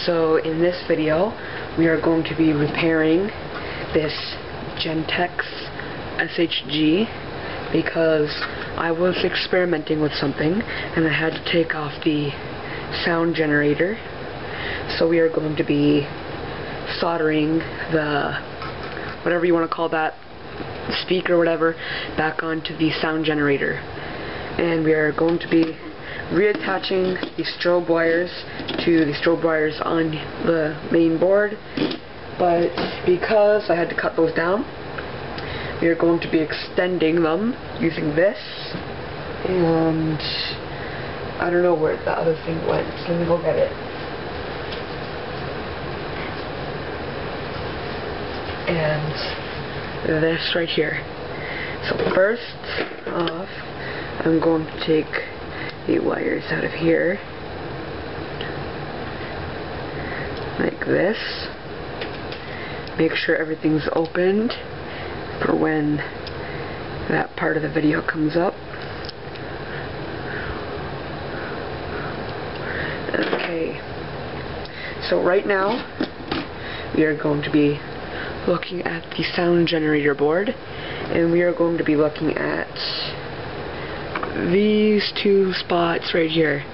So in this video, we are going to be repairing this Gentex Shg because I was experimenting with something and I had to take off the sound generator. So we are going to be soldering the, whatever you want to call that, speaker or whatever, back onto the sound generator. And we are going to be reattaching the strobe wires to the strobe wires on the main board, but because I had to cut those down, we are going to be extending them using this, and I don't know where the other thing went, so let me go get it. And this right here. So first off, I'm going to take the wires out of here like this. Make sure everything's opened for when that part of the video comes up. Okay, so right now we are going to be looking at the sound generator board, and we are going to be looking at these two spots right here.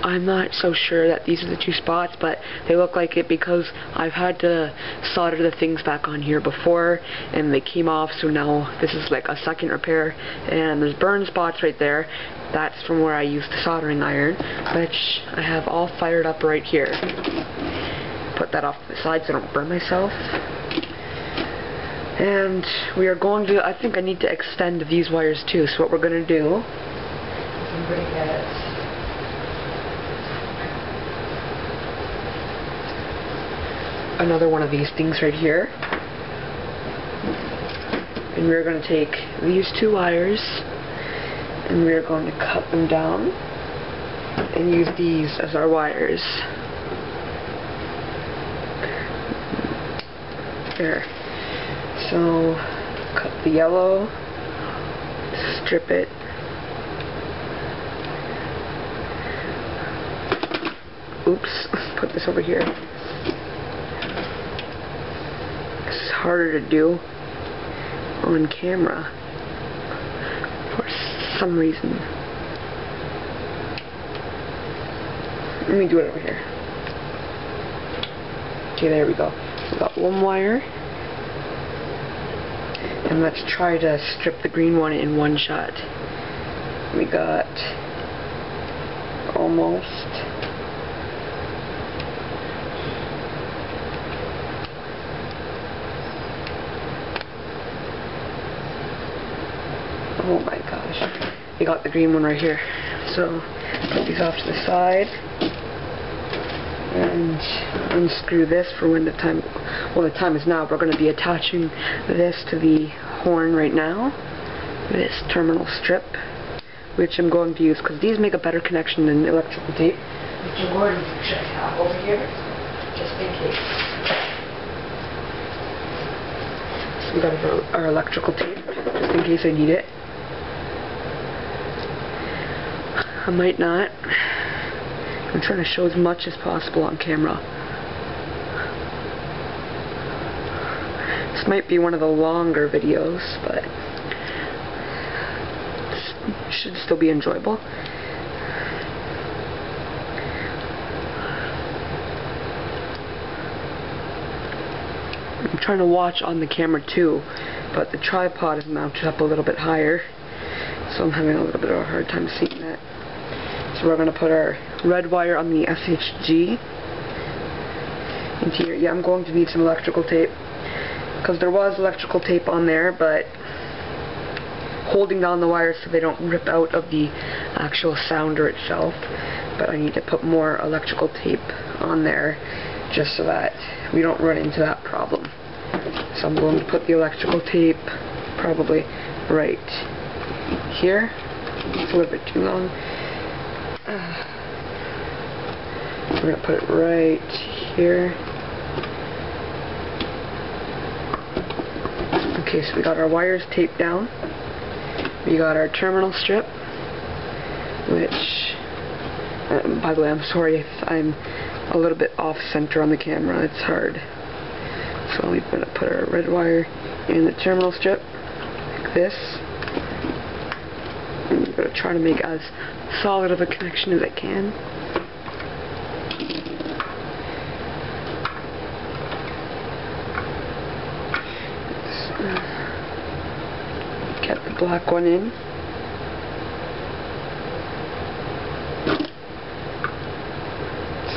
I'm not so sure that these are the two spots, but they look like it because I've had to solder the things back on here before and they came off, so now this is like a second repair. And there's burn spots right there. That's from where I used the soldering iron, which I have all fired up right here. Put that off to the side so I don't burn myself. And we are going to, I think I need to extend these wires too, so what we're going to do is I'm going to get another one of these things right here, and we're going to take these two wires and we're going to cut them down and use these as our wires. There. So, cut the yellow, strip it, oops, put this over here. It's harder to do on camera for some reason. Let me do it over here. Okay, there we go. We got one wire. And let's try to strip the green one in one shot. We got almost. Oh my gosh. We got the green one right here. So put these off to the side and unscrew this for when the time, well, the time is now. We're going to be attaching this to the horn right now, this terminal strip, which I'm going to use because these make a better connection than electrical tape, which I'm going to have over here just in case. So we got our electrical tape just in case I need it. I might not. I'm trying to show as much as possible on camera. This might be one of the longer videos, but it should still be enjoyable. I'm trying to watch on the camera too, but the tripod is mounted up a little bit higher, so I'm having a little bit of a hard time seeing that. So we're going to put our red wire on the Shg into here. Yeah, I'm going to need some electrical tape because there was electrical tape on there, but holding down the wires so they don't rip out of the actual sounder itself. But I need to put more electrical tape on there just so that we don't run into that problem. So I'm going to put the electrical tape probably right here. It's a little bit too long. We're going to put it right here. Okay, so we got our wires taped down. We got our terminal strip, which, by the way, I'm sorry if I'm a little bit off center on the camera. It's hard. So we're going to put our red wire in the terminal strip like this. And I'm going to try to make as solid of a connection as I can. Get the black one in.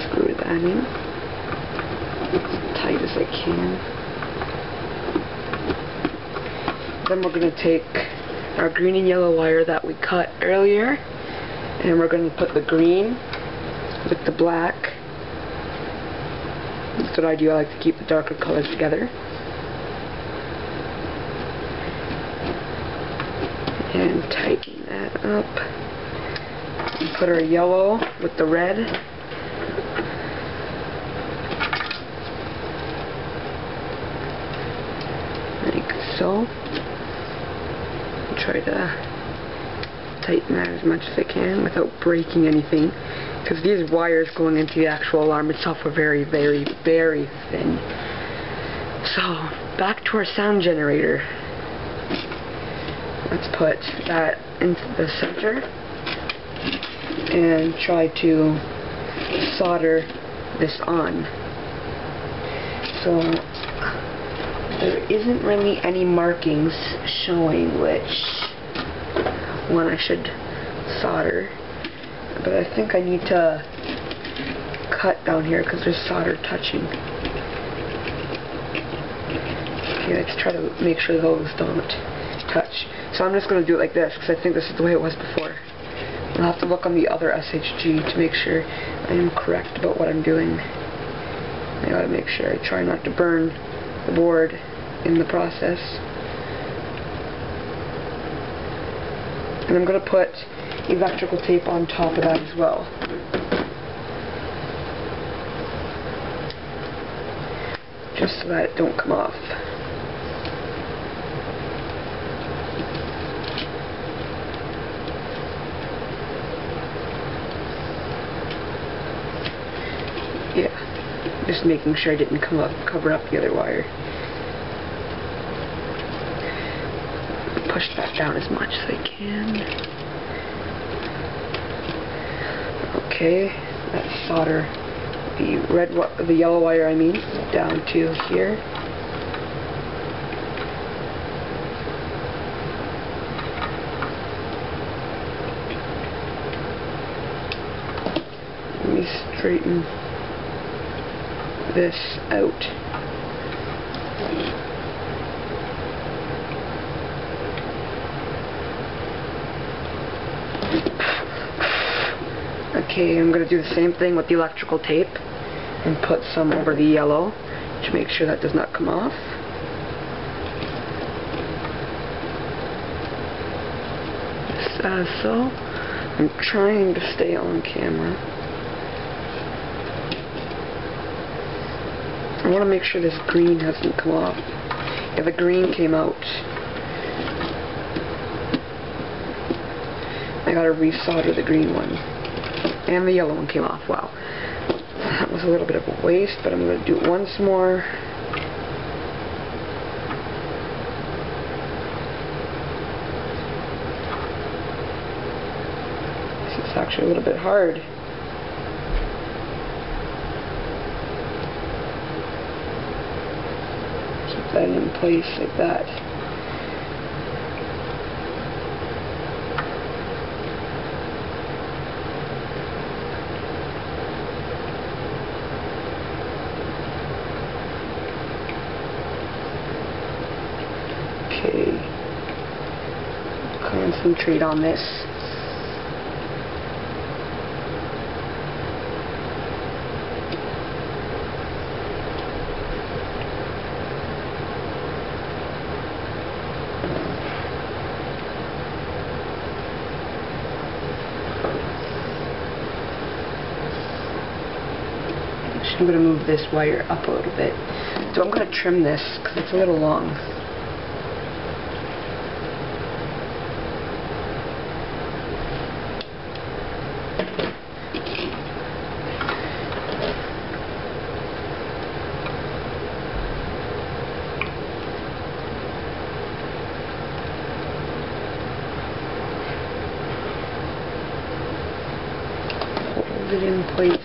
Screw that in as tight as I can. Then we're going to take our green and yellow wire that we cut earlier, and we're going to put the green with the black. That's what I do. I like to keep the darker colors together. And tighten that up. And put our yellow with the red. Like so. Try to tighten that as much as I can without breaking anything, because these wires going into the actual alarm itself are very, very, very thin. So, back to our sound generator. Let's put that into the center and try to solder this on. So there isn't really any markings showing which one I should solder, but I think I need to cut down here because there's solder touching. Okay, let's try to make sure those don't touch. So I'm just going to do it like this because I think this is the way it was before. I'll have to look on the other SHG to make sure I am correct about what I'm doing. I gotta make sure I try not to burn the board in the process. And I'm going to put electrical tape on top of that as well. Just so that it don't come off. Yeah, just making sure I didn't cover up the other wire. Push that down as much as I can. Okay, let's solder the yellow wire, down to here. Let me straighten this out. Okay, I'm going to do the same thing with the electrical tape and put some over the yellow to make sure that does not come off. Just as so. I'm trying to stay on camera. I want to make sure this green hasn't come off. If the green came out, I gotta resolder the green one. And the yellow one came off. Wow. That was a little bit of a waste, but I'm going to do it once more. This is actually a little bit hard. Keep that in place like that. Okay, concentrate on this. I'm going to move this wire up a little bit. So I'm going to trim this because it's a little long. it in place.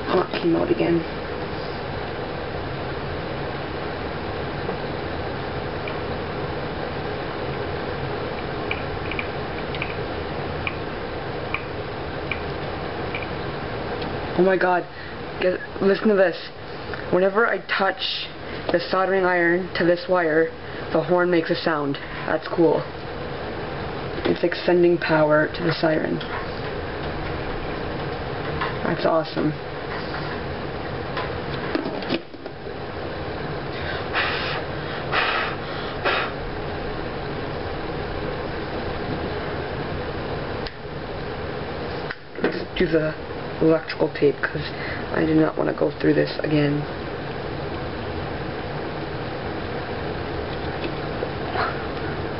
Oh, it came out again. Oh my god, listen to this. Whenever I touch the soldering iron to this wire, the horn makes a sound. That's cool. It's like sending power to the siren. That's awesome. Let's do the electrical tape because I do not want to go through this again.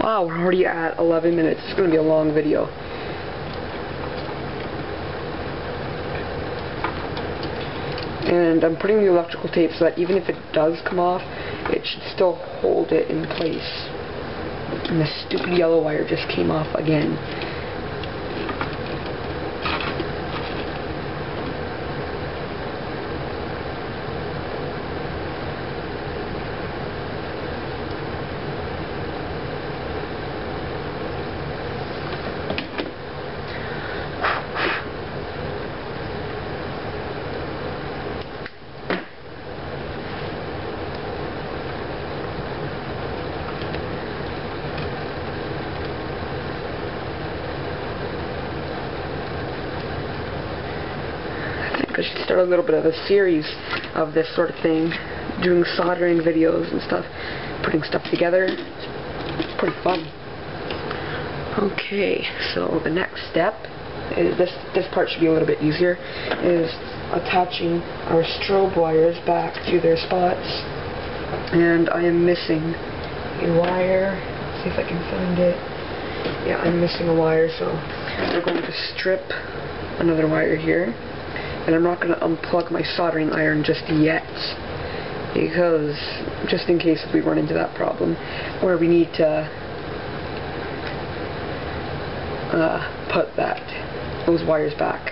Wow, we're already at 11 minutes. It's going to be a long video. And I'm putting the electrical tape so that even if it does come off, it should still hold it in place. And this stupid yellow wire just came off again. I should start a little bit of a series of this sort of thing, doing soldering videos and stuff, putting stuff together. It's pretty fun. Okay, so the next step is this part should be a little bit easier, is attaching our strobe wires back to their spots. And I am missing a wire. Let's see if I can find it. Yeah, I'm missing a wire, so we're going to strip another wire here. And I'm not going to unplug my soldering iron just yet, because just in case we run into that problem where we need to put those wires back.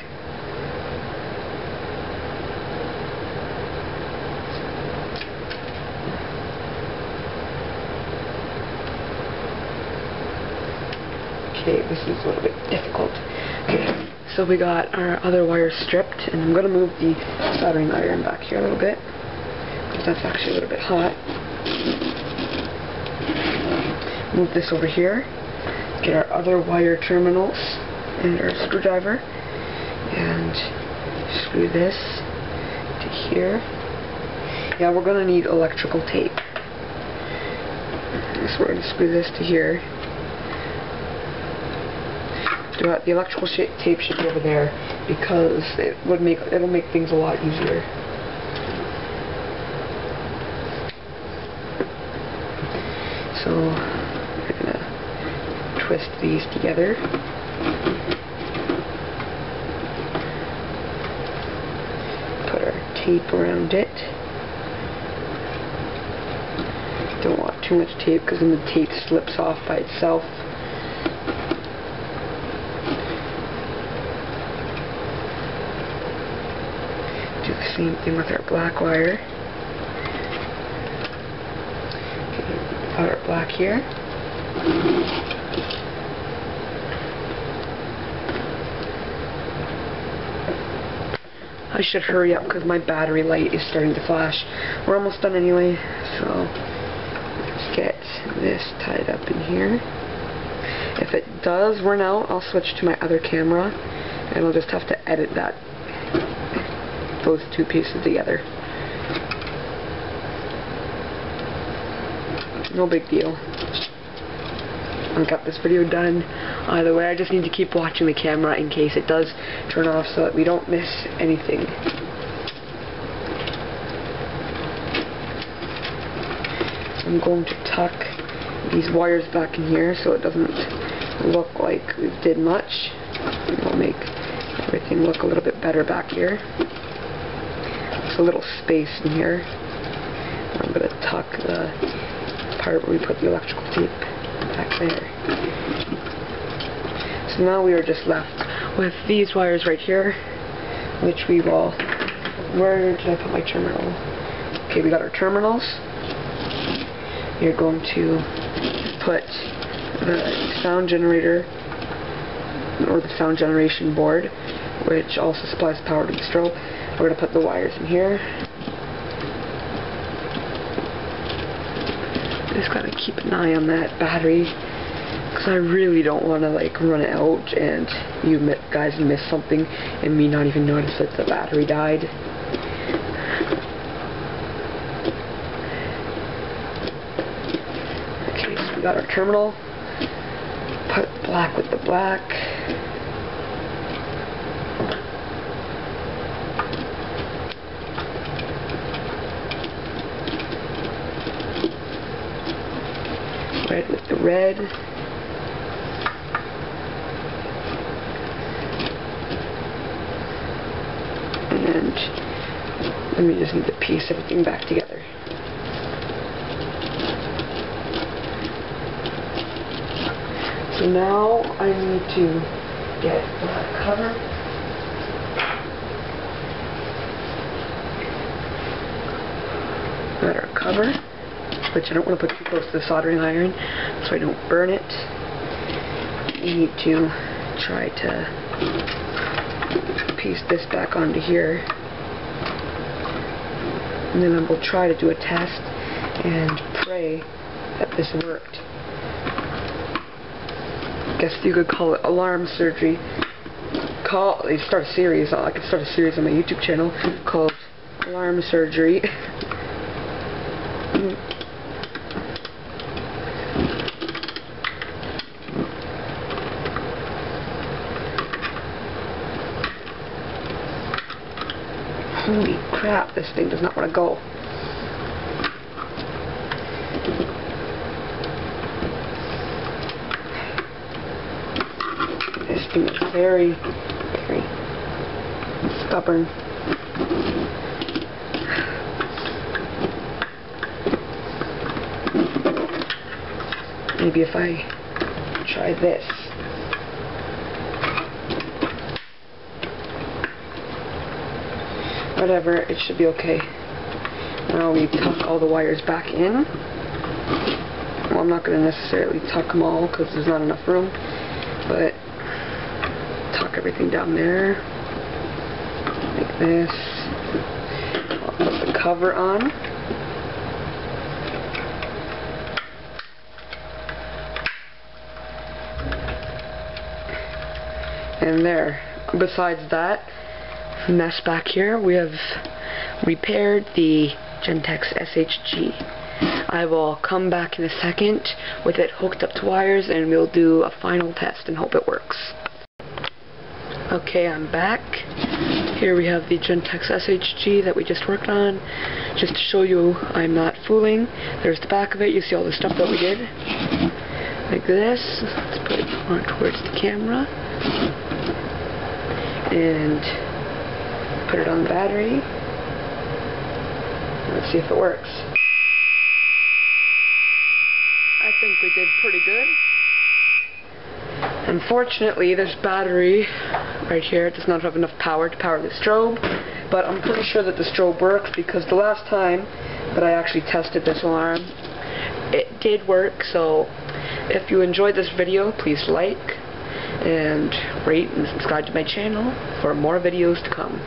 Okay, this is a little bit difficult. Okay. So we got our other wire stripped, and I'm going to move the soldering iron back here a little bit, because that's actually a little bit hot. Move this over here, get our other wire terminals and our screwdriver, and screw this to here. Yeah, we're going to need electrical tape. So we're going to screw this to here. The electrical tape should be over there because it'll make things a lot easier. So we're gonna twist these together. Put our tape around it. Don't want too much tape because then the tape slips off by itself. Do the same thing with our black wire. Okay, put our black here. I should hurry up because my battery light is starting to flash. We're almost done anyway, so let's get this tied up in here. If it does run out, I'll switch to my other camera and I'll just have to edit those two pieces together. No big deal. I got this video done. Either way, I just need to keep watching the camera in case it does turn off so that we don't miss anything. I'm going to tuck these wires back in here so it doesn't look like we did much. It'll make everything look a little bit better back here. There's a little space in here. I'm going to tuck the part where we put the electrical tape back there. So now we are just left with these wires right here, which we will, where did I put my terminal? Okay, we got our terminals. You're going to put the sound generator, or the sound generation board, which also supplies power to the strobe. We're going to put the wires in here. Just gotta keep an eye on that battery, because I really don't want to like run it out and you guys miss something and me not even notice that the battery died. Okay, so we got our terminal. Put black with the black. Red with the red. And then we just need to piece everything back together. So now I need to get the cover. Got our cover, which I don't want to put too close to the soldering iron so I don't burn it. You need to try to piece this back onto here. And then I will try to do a test and pray that this worked. I guess you could call it alarm surgery. I could start a series on my YouTube channel called Alarm Surgery. Holy crap, this thing does not want to go. This thing is very, very stubborn. Maybe if I try this. Whatever, it should be okay. Now we tuck all the wires back in. Well, I'm not going to necessarily tuck them all because there's not enough room, but tuck everything down there like this. I'll put the cover on. And there. Besides that mess back here, we have repaired the Gentex Shg. I will come back in a second with it hooked up to wires and we'll do a final test and hope it works. Okay, I'm back. Here we have the Gentex Shg that we just worked on. Just to show you I'm not fooling, there's the back of it. You see all the stuff that we did. Like this. Let's put it more towards the camera. And put it on the battery. Let's see if it works. I think we did pretty good. Unfortunately, this battery right here does not have enough power to power the strobe, but I'm pretty sure that the strobe works because the last time that I actually tested this alarm, it did work. So if you enjoyed this video, please like and rate and subscribe to my channel for more videos to come.